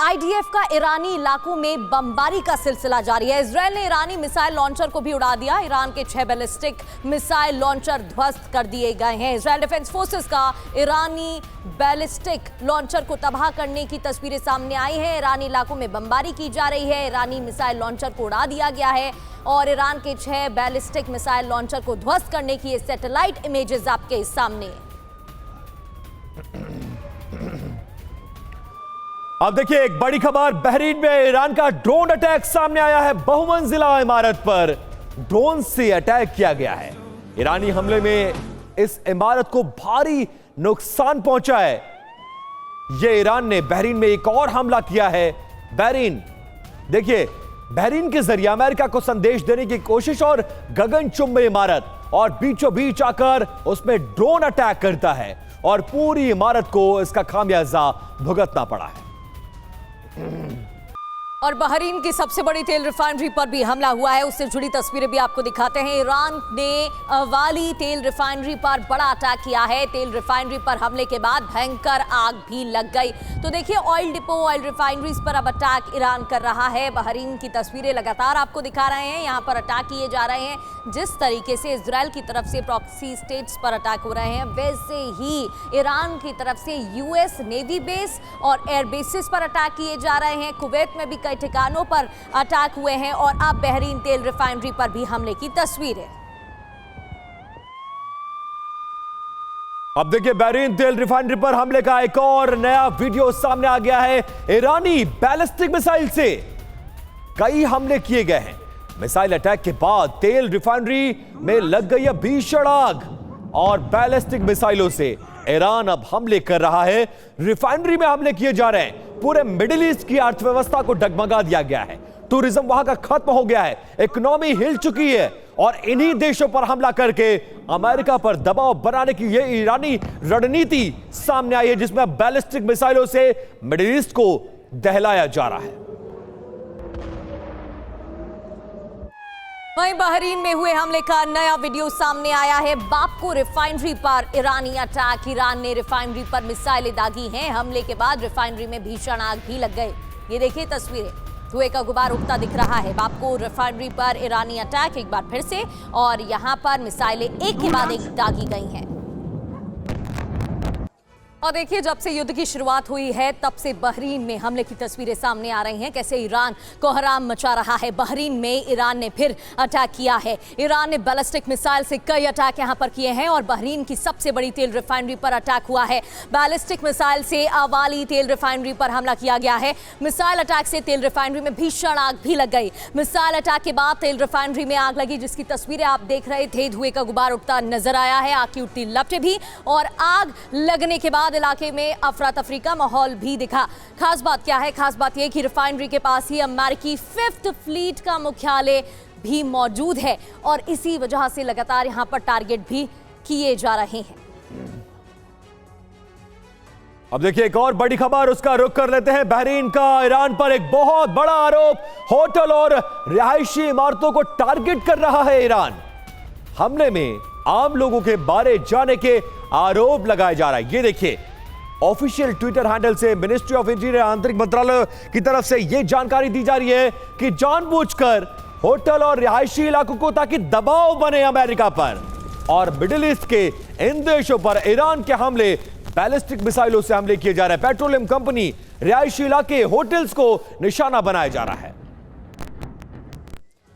IDF का ईरानी इलाकों में बमबारी का सिलसिला जारी है। इजरायल ने ईरानी मिसाइल लॉन्चर को भी उड़ा दिया। ईरान के 6 बैलिस्टिक मिसाइल लॉन्चर ध्वस्त कर दिए गए हैं। इजरायल डिफेंस फोर्सेस का ईरानी बैलिस्टिक लॉन्चर को तबाह करने की तस्वीरें सामने आई हैं। ईरानी इलाकों में बमबारी की जा रही है। ईरानी मिसाइल लॉन्चर को उड़ा दिया गया है और ईरान के 6 बैलिस्टिक मिसाइल लॉन्चर को ध्वस्त करने की ये सैटेलाइट इमेजेस आपके सामने। अब देखिए एक बड़ी खबर, बहरीन में ईरान का ड्रोन अटैक सामने आया है। बहुमंजिला इमारत पर ड्रोन से अटैक किया गया है। ईरानी हमले में इस इमारत को भारी नुकसान पहुंचा है। यह ईरान ने बहरीन में एक और हमला किया है। बहरीन देखिए, बहरीन के जरिए अमेरिका को संदेश देने की कोशिश और गगनचुंबी इमारत और बीचों बीच आकर उसमें ड्रोन अटैक करता है और पूरी इमारत को इसका खामियाजा भुगतना पड़ा है। और बहरीन की सबसे बड़ी तेल रिफाइनरी पर भी हमला हुआ है। उससे जुड़ी तस्वीरें भी आपको दिखाते हैं। ईरान ने वाली तेल रिफाइनरी पर बड़ा अटैक किया है। तेल रिफाइनरी पर हमले के बाद भयंकर आग भी लग गई। तो देखिए, ऑयल डिपो, ऑयल रिफाइनरीज पर अब अटैक ईरान कर रहा है। बहरीन की तस्वीरें लगातार आपको दिखा रहे हैं। यहाँ पर अटैक किए जा रहे हैं। जिस तरीके से इजरायल की तरफ से प्रॉक्सी स्टेट्स पर अटैक हो रहे हैं, वैसे ही ईरान की तरफ से यूएस नेवी बेस और एयर बेसिस पर अटैक किए जा रहे हैं। कुवैत में भी कई ठिकानों पर अटैक हुए हैं और अब बहरीन तेल रिफाइनरी पर भी हमले की तस्वीरें। अब देखिए, बहरीन तेल रिफाइनरी पर हमले का एक और नया वीडियो सामने आ गया है। ईरानी बैलिस्टिक मिसाइल से कई हमले किए गए हैं। मिसाइल अटैक के बाद तेल रिफाइनरी में लग गई है भीषण आग और बैलिस्टिक मिसाइलों से ईरान अब हमले कर रहा है। रिफाइनरी में हमले किए जा रहे हैं। पूरे मिडिल ईस्ट की अर्थव्यवस्था को डगमगा दिया गया है। टूरिज्म वहां का खत्म हो गया है। इकोनॉमी हिल चुकी है और इन्हीं देशों पर हमला करके अमेरिका पर दबाव बनाने की यह ईरानी रणनीति सामने आई है, जिसमें बैलिस्टिक मिसाइलों से मिडिल ईस्ट को दहलाया जा रहा है। वहीं बहरीन में हुए हमले का नया वीडियो सामने आया है। बापको रिफाइनरी पर ईरानी अटैक। ईरान ने रिफाइनरी पर मिसाइलें दागी हैं। हमले के बाद रिफाइनरी में भीषण आग भी लग गई। ये देखिए तस्वीरें, धुएं का गुबार उठता दिख रहा है। बापको रिफाइनरी पर ईरानी अटैक एक बार फिर से, और यहां पर मिसाइलें एक के बाद एक दागी गई हैं। और देखिए, जब से युद्ध की शुरुआत हुई है तब से बहरीन में हमले की तस्वीरें सामने आ रही हैं। कैसे ईरान कोहराम मचा रहा है। बहरीन में ईरान ने फिर अटैक किया है। ईरान ने बैलिस्टिक मिसाइल से कई अटैक यहां पर किए हैं और बहरीन की सबसे बड़ी तेल रिफाइनरी पर अटैक हुआ है। बैलिस्टिक मिसाइल से अवाली तेल रिफाइनरी पर हमला किया गया है। मिसाइल अटैक से तेल रिफाइनरी में भीषण आग भी लग गई। मिसाइल अटैक के बाद तेल रिफाइनरी में आग लगी, जिसकी तस्वीरें आप देख रहे थे। धुएं का गुबार उठता नजर आया है, आग की उठती लपटें भी, और आग लगने के बाद इलाके में अफरा तफरी का माहौल भी दिखा। खास बात क्या है? खास बात यह कि रिफाइनरी के पास ही अमेरिकी 5th फ्लीट का मुख्यालय भी मौजूद है और इसी वजह से लगातार यहां पर टारगेट भी किए जा रहे हैं। अब देखिए एक और बड़ी खबर, उसका रुख कर लेते हैं। बहरीन का ईरान पर एक बहुत बड़ा आरोप, होटल और रिहायशी इमारतों को टारगेट कर रहा है ईरान। हमले में आम लोगों के बारे जाने के आरोप लगाए जा रहा है। ये देखिए, ऑफिशियल ट्विटर हैंडल से मिनिस्ट्री ऑफ इंटीरियर आंतरिक मंत्रालय की तरफ से यह जानकारी दी जा रही है कि जानबूझकर होटल और रिहायशी इलाकों को, ताकि दबाव बने अमेरिका पर और मिडिल ईस्ट के इन देशों पर ईरान के हमले बैलिस्टिक मिसाइलों से हमले किए जा रहे हैं। पेट्रोलियम कंपनी, रिहायशी इलाके, होटल्स को निशाना बनाया जा रहा है।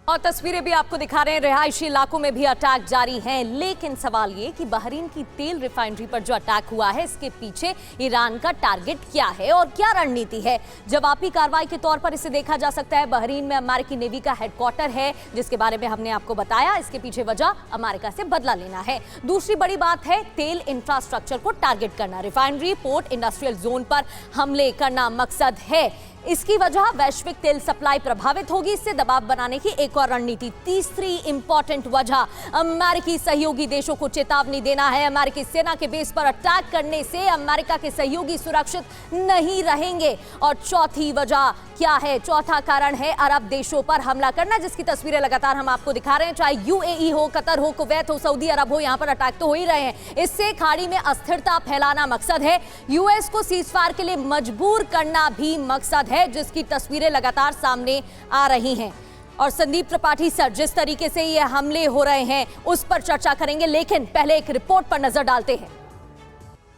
और तस्वीरें भी आपको दिखा रहे हैं। रिहायशी इलाकों में भी अटैक जारी हैं। लेकिन सवाल ये कि बहरीन की तेल रिफाइनरी पर जो अटैक हुआ है, इसके पीछे ईरान का टारगेट क्या है और क्या रणनीति है? जवाबी कार्रवाई के तौर पर इसे देखा जा सकता है। बहरीन में अमेरिकी नेवी का हेडक्वार्टर है, जिसके बारे में हमने आपको बताया। इसके पीछे वजह अमेरिका से बदला लेना है। दूसरी बड़ी बात है तेल इंफ्रास्ट्रक्चर को टारगेट करना। रिफाइनरी, पोर्ट, इंडस्ट्रियल जोन पर हमले करना मकसद है। इसकी वजह वैश्विक तेल सप्लाई प्रभावित होगी। इससे दबाव बनाने की एक और रणनीति। तीसरी इंपॉर्टेंट वजह अमेरिकी सहयोगी देशों को चेतावनी देना है। अमेरिकी सेना के बेस पर अटैक करने से अमेरिका के सहयोगी सुरक्षित नहीं रहेंगे। और चौथी वजह क्या है? चौथा कारण है अरब देशों पर हमला करना, जिसकी तस्वीरें लगातार हम आपको दिखा रहे हैं। चाहे यूएई हो, कतर हो, कुवैत हो, सऊदी अरब हो, यहां पर अटैक तो हो ही रहे हैं। इससे खाड़ी में अस्थिरता फैलाना मकसद है। यूएस को सीजफायर के लिए मजबूर करना भी मकसद है। है, जिसकी तस्वीरें लगातार सामने आ रही हैं। और संदीप त्रिपाठी सर, जिस तरीके से ये हमले हो रहे हैं उस पर चर्चा करेंगे, लेकिन पहले एक रिपोर्ट पर नजर डालते हैं।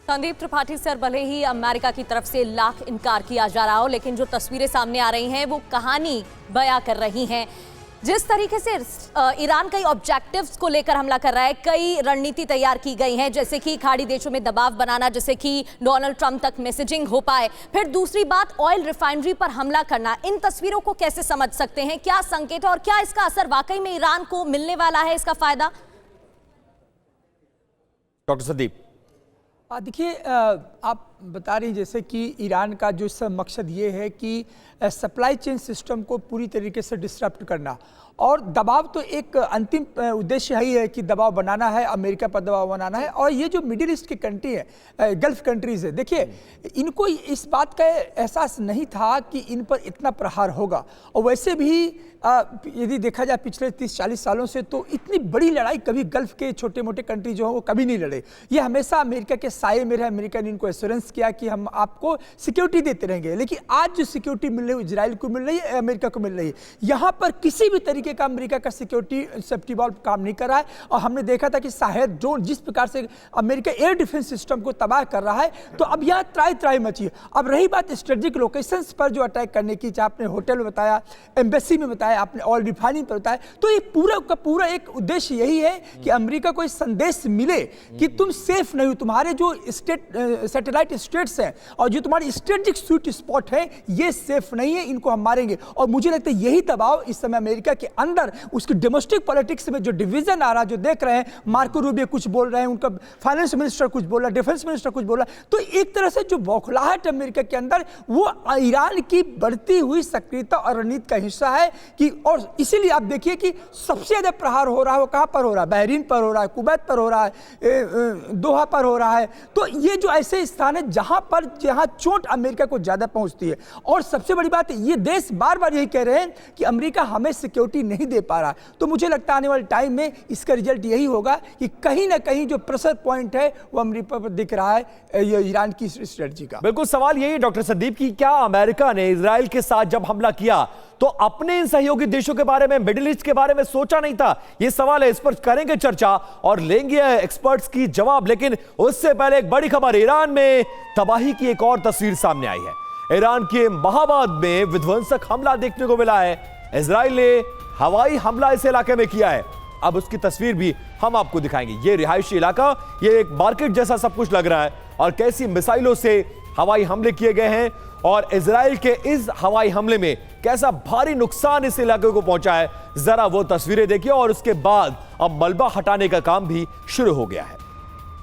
संदीप त्रिपाठी सर, भले ही अमेरिका की तरफ से लाख इनकार किया जा रहा हो, लेकिन जो तस्वीरें सामने आ रही हैं वो कहानी बयां कर रही हैं। जिस तरीके से ईरान कई ऑब्जेक्टिव्स को लेकर हमला कर रहा है, कई रणनीति तैयार की गई हैं, जैसे कि खाड़ी देशों में दबाव बनाना, जैसे कि डोनाल्ड ट्रंप तक मैसेजिंग हो पाए। फिर दूसरी बात, ऑयल रिफाइनरी पर हमला करना। इन तस्वीरों को कैसे समझ सकते हैं, क्या संकेत है और क्या इसका असर वाकई में ईरान को मिलने वाला है, इसका फायदा? डॉक्टर संदीप, देखिए, आप बता रही जैसे कि ईरान का जो मकसद ये है कि सप्लाई चेन सिस्टम को पूरी तरीके से डिसरप्ट करना, और दबाव तो एक अंतिम उद्देश्य ही है कि दबाव बनाना है, अमेरिका पर दबाव बनाना है। और ये जो मिडिल ईस्ट की कंट्री है, गल्फ कंट्रीज है, देखिए इनको इस बात का एहसास नहीं था कि इन पर इतना प्रहार होगा। और वैसे भी यदि देखा जाए पिछले 30-40 सालों से, तो इतनी बड़ी लड़ाई कभी गल्फ के छोटे मोटे कंट्री जो हैं वो कभी नहीं लड़े। ये हमेशा अमेरिका के साये में रहे। अमेरिका ने इनको एश्योरेंस किया कि हम आपको सिक्योरिटी देते रहेंगे। लेकिन आज जो सिक्योरिटी मिल रही है इजराइल को मिल रही है, अमेरिका को मिल रही है। यहाँ पर किसी भी तरीके का अमेरिका का सिक्योरिटी सेफ्टी वॉल्व काम नहीं कर रहा है। और हमने देखा था कि शायद ड्रोन जिस प्रकार से अमेरिका एयर डिफेंस सिस्टम को तबाह कर रहा है, तो अब यहाँ त्राई मची है। अब रही बात स्ट्रेटेजिक लोकेशंस पर जो अटैक करने की, चाहे आपने होटल में बताया, एम्बेसी में बताया, आपने ऑयल रिफाइनिंग पर बताया, तो ये पूरा का पूरा एक उद्देश्य यही है कि अमेरिका को संदेश मिले कि तुम सेफ नहीं हो, तुम्हारे जो सैटेलाइट स्टेट्स हैं और जो तुम्हारी स्ट्रेटेजिक स्वीट स्पॉट है ये सेफ नहीं है, इनको हम मारेंगे। और मुझे लगता है यही दबाव इस समय अमेरिका के अंदर, उसकी डोमेस्टिक पॉलिटिक्स में जो डिवीजन आ रहा है, जो देख रहे हैं, मार्को रूबियो कुछ बोल रहे हैं, उनका फाइनेंस मिनिस्टर कुछ बोल रहा है, डिफेंस मिनिस्टर कुछ बोल रहा है, तो एक तरह से जो बौखलाहट अमेरिका के अंदर, वो ईरान की बढ़ती हुई सक्रियता और रणनीति का हिस्सा है कि, और इसीलिए आप देखिए कि सबसे ज्यादा प्रहार हो रहा है वो कहां पर हो रहा है, बहरीन पर हो रहा है, कुवैत पर हो रहा है, दोहा पर हो रहा है। तो ये जो ऐसे स्थान है जहां चोट अमेरिका को ज्यादा पहुंचती है। और सबसे बड़ी बात है, ये देश बार बार यही कह रहे हैं कि अमेरिका हमें सिक्योरिटी नहीं दे पा रहा। तो मुझे लगता है आने वाले टाइम में इसका रिजल्ट यही होगा कि कहीं ना कहीं जो प्रेशर पॉइंट है वो अमेरिका पर दिख रहा है, ये ईरान की स्ट्रेटजी का। बिल्कुल, सवाल यही डॉक्टर संदीप की, क्या अमेरिका ने इजराइल के साथ जब हमला किया तो अपने इन सहयोगी देशों के बारे में, मिडिल ईस्ट के बारे में सोचा नहीं था? यह सवाल है, इस पर करेंगे चर्चा और लेंगे एक्सपर्ट्स की जवाब। लेकिन उससे पहले एक बड़ी खबर, ईरान में तबाही की एक और तस्वीर सामने आई है। ईरान के महाबाद में विध्वंसक हमला देखने को मिला है। इजराइल ने हवाई हमला इस इलाके में किया है। अब उसकी तस्वीर भी हम आपको दिखाएंगे। ये रिहायशी इलाका, ये एक मार्केट जैसा सब कुछ लग रहा है, और कैसी मिसाइलों से हवाई हमले किए गए हैं और इजराइल के इस हवाई हमले में कैसा भारी नुकसान इस इलाके को पहुंचा है, जरा वो तस्वीरें देखिए। और उसके बाद अब मलबा हटाने का काम भी शुरू हो गया है।